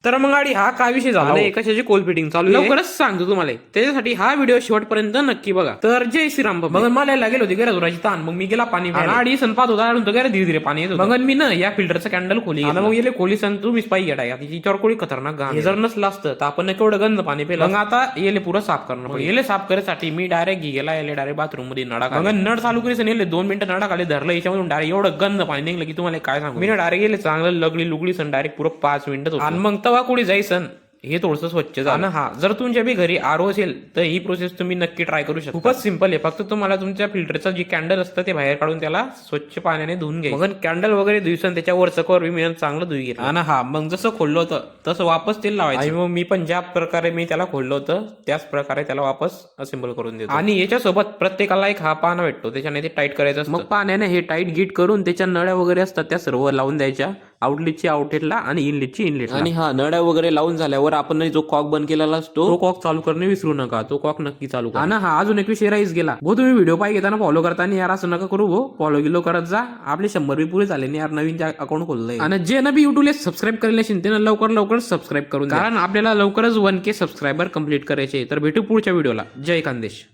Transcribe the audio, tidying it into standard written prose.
तर मग गाडी हा काय विषय झाला कशाची कोल फिटिंग चालू लवकरच सांगतो तुम्हाला, त्याच्यासाठी हा व्हिडिओ शेवटपर्यंत नक्की बघा. तर जय श्रीराम. मग मला लागेल होती गरज ताण, मग मी गेला पाणी गाडी सण पाहत होता धीरे धीरे पाणी येत. मग मी ना या फिल्टरचं कॅन्डल खोली मग गेले खोली सण तुम्हीच पाहिजे गेला तिच्यावर कोळी खतरनाक घाण जर नसलं असतं तर आपण केवढं गंद पाणी पेलं. मग आता येले पुरं साफ करणं, येले साफ करण्यासाठी मी डायरेक्ट गेला याले डायरेक्ट बाथरूम मध्ये नळा मग नळ चालू करीस येले 2 मिनिटं नळा खाली धरलं याच्यामधून डायरेक्ट एवढं गंद पाणी निघलं की तुम्हाला काय सांगू. मी डायरेक्ट गेले चांगलं लगली लुगडी सण डायरेक्ट पुरं 5 मिनिटं आणि मग तवा कुठे जायसन हे थोडंसं स्वच्छ झालं. हा जर तुमच्या बी घरी आरो असेल तर ही प्रोसेस तुम्ही नक्की ट्राय करू शकता. खूपच सिंपल आहे, फक्त तुम्हाला तुमच्या फिल्टरचं जे कॅन्डल असतं ते बाहेर काढून त्याला स्वच्छ पाण्याने धुवून घ्यायचं. मग कॅन्डल वगैरे दिवसांनी त्याच्यावरचं कवर मी चांगलं धुई घेतलं. आणि हा मग जसं खोललं होतं तसं वापस तेल लावायचं. आणि मग मी पण ज्या प्रकारे मी त्याला खोललं होतं त्याच प्रकारे त्याला वापस असेंबल करून देतो. आणि याच्यासोबत प्रत्येकाला एक हा पाना भेटतो, त्याच्याने ते टाईट करायचं असतं. मग पाण्याने हे टाईट गीट करून त्याच्या नळ्या वगैरे असतात त्या सर्व लावून द्यायच्या, आउटलेटची आउटलेटला आणि इनलेटची इनलेट. आणि हा नळ्या वगैरे लावून झाल्यावर आपण जो कॉक बंद केलेला असतो तो कॉक चालू करणे विसरू नका, तो कॉक नक्की चालू करा. आणि हा अजून एक विषय राहीस गेला भाऊ, तुम्ही व्हिडिओ पाहिजे घेताना फॉलो करताना यार असं नका करू भाऊ, फॉलो गिलो करत जा. आपले 100 बी पुरे झाले यार, नवीन अकाउंट खोललंय. आणि जे नवी युट्यूबला सबस्क्राईब करेल असेल त्यानं लवकर सबस्क्राईब करून, कारण आपल्याला लवकरच 1K सबस्क्रायबर कंप्लीट करायचे. तर भेटू पुढच्या व्हिडिओला. जय खानदेश.